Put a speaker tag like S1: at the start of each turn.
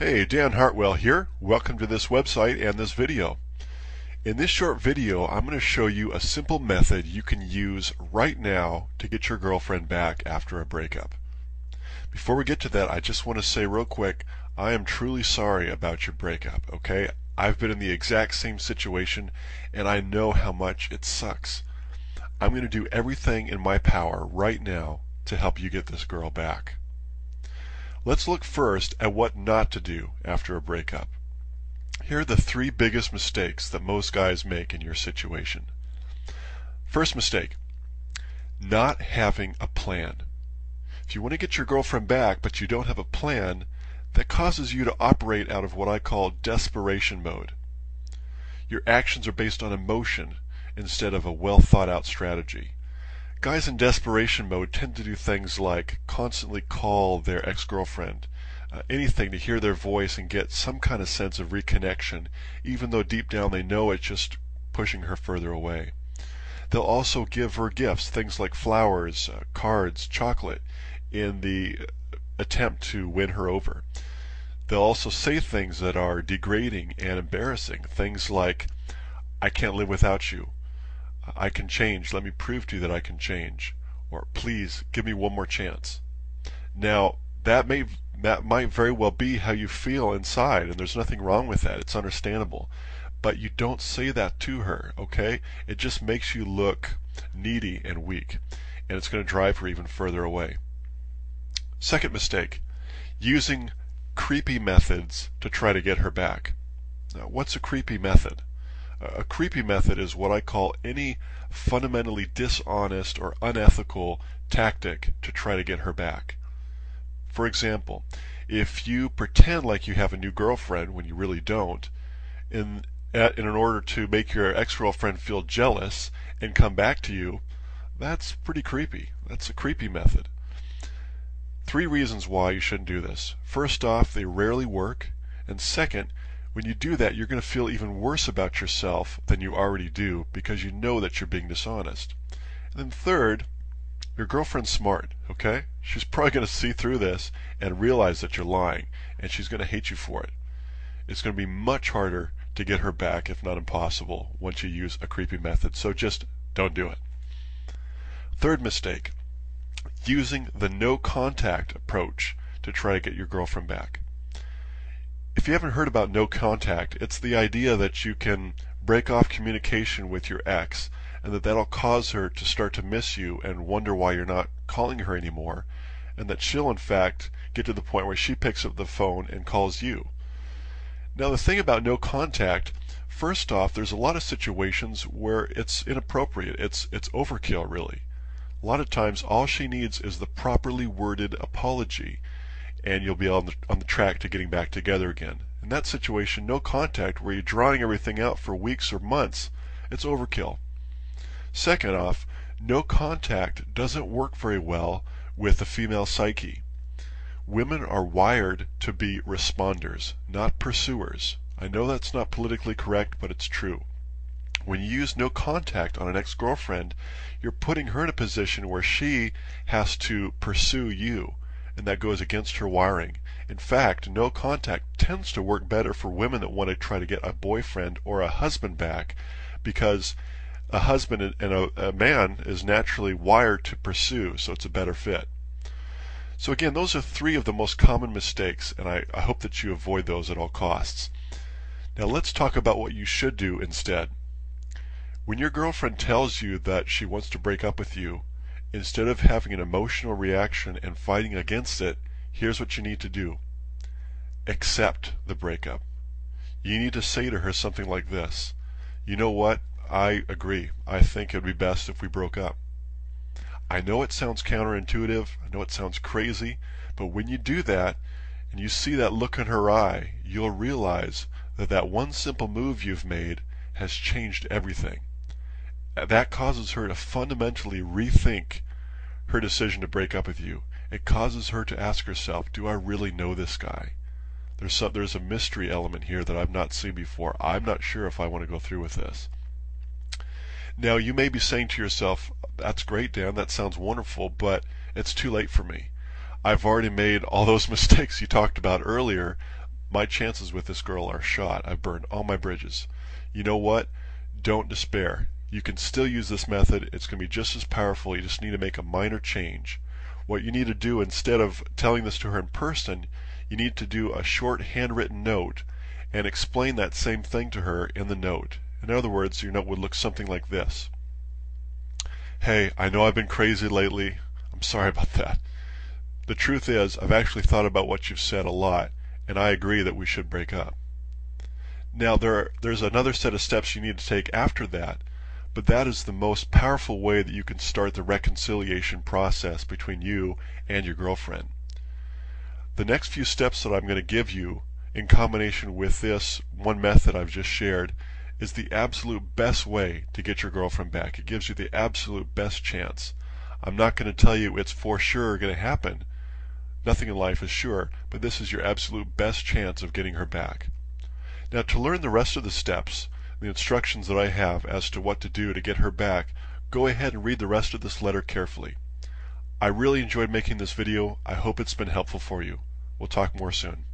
S1: Hey, Dan Hartwell here. Welcome to this website and this video. In this short video, I'm going to show you a simple method you can use right now to get your girlfriend back after a breakup. Before we get to that, I just want to say real quick, I am truly sorry about your breakup, okay? I've been in the exact same situation and I know how much it sucks. I'm going to do everything in my power right now to help you get this girl back. Let's look first at what not to do after a breakup. Here are the three biggest mistakes that most guys make in your situation. First mistake, not having a plan. If you want to get your girlfriend back but you don't have a plan, that causes you to operate out of what I call desperation mode. Your actions are based on emotion instead of a well thought out strategy. Guys in desperation mode tend to do things like constantly call their ex-girlfriend, anything to hear their voice and get some kind of sense of reconnection, even though deep down they know it's just pushing her further away. They'll also give her gifts, things like flowers, cards, chocolate, in the attempt to win her over. They'll also say things that are degrading and embarrassing, things like, "I can't live without you," "I can change, let me prove to you that I can change," or "please give me one more chance." Now that might very well be how you feel inside, and there's nothing wrong with that. It's understandable. But you don't say that to her, okay? It just makes you look needy and weak, and it's going to drive her even further away. Second mistake, using creepy methods to try to get her back. Now, what's a creepy method? A creepy method is what I call any fundamentally dishonest or unethical tactic to try to get her back. For example, if you pretend like you have a new girlfriend when you really don't, in order to make your ex-girlfriend feel jealous and come back to you, that's pretty creepy. That's a creepy method. Three reasons why you shouldn't do this. First off, they rarely work, and second, when you do that, you're going to feel even worse about yourself than you already do because you know that you're being dishonest. And then third, your girlfriend's smart, okay? She's probably going to see through this and realize that you're lying, and she's going to hate you for it. It's going to be much harder to get her back, if not impossible, once you use a creepy method, so just don't do it. Third mistake, using the no contact approach to try to get your girlfriend back. If you haven't heard about no contact, it's the idea that you can break off communication with your ex and that'll cause her to start to miss you and wonder why you're not calling her anymore, and that she'll in fact get to the point where she picks up the phone and calls you. Now the thing about no contact, first off, there's a lot of situations where it's inappropriate, it's overkill really. A lot of times all she needs is the properly worded apology, and you'll be on the track to getting back together again. In that situation, no contact, where you're drawing everything out for weeks or months, it's overkill. Second off, no contact doesn't work very well with the female psyche. Women are wired to be responders, not pursuers. I know that's not politically correct, but it's true. When you use no contact on an ex-girlfriend, you're putting her in a position where she has to pursue you, and that goes against her wiring. In fact, no contact tends to work better for women that want to try to get a boyfriend or a husband back, because a husband and a man is naturally wired to pursue, so it's a better fit. So again, those are three of the most common mistakes, and I hope that you avoid those at all costs. Now let's talk about what you should do instead. When your girlfriend tells you that she wants to break up with you, instead of having an emotional reaction and fighting against it, here's what you need to do. Accept the breakup. You need to say to her something like this: "You know what? I agree. I think it would be best if we broke up. I know it sounds counterintuitive, I know it sounds crazy, but when you do that and you see that look in her eye, you'll realize that that one simple move you've made has changed everything." That causes her to fundamentally rethink her decision to break up with you. It causes her to ask herself, do I really know this guy? There's a mystery element here that I've not seen before. I'm not sure if I want to go through with this. Now you may be saying to yourself, that's great, Dan, that sounds wonderful, but it's too late for me. I've already made all those mistakes you talked about earlier. My chances with this girl are shot. I've burned all my bridges. You know what? Don't despair. You can still use this method. It's going to be just as powerful. You just need to make a minor change. What you need to do, instead of telling this to her in person, you need to do a short handwritten note and explain that same thing to her in the note. In other words, your note would look something like this. Hey, I know I've been crazy lately. I'm sorry about that. The truth is, I've actually thought about what you've said a lot, and I agree that we should break up. Now, there's another set of steps you need to take after that, but that is the most powerful way that you can start the reconciliation process between you and your girlfriend. The next few steps that I'm going to give you, in combination with this one method I've just shared, is the absolute best way to get your girlfriend back. It gives you the absolute best chance. I'm not going to tell you it's for sure going to happen. Nothing in life is sure, but this is your absolute best chance of getting her back. Now, to learn the rest of the steps, the instructions that I have as to what to do to get her back, go ahead and read the rest of this letter carefully. I really enjoyed making this video. I hope it's been helpful for you. We'll talk more soon.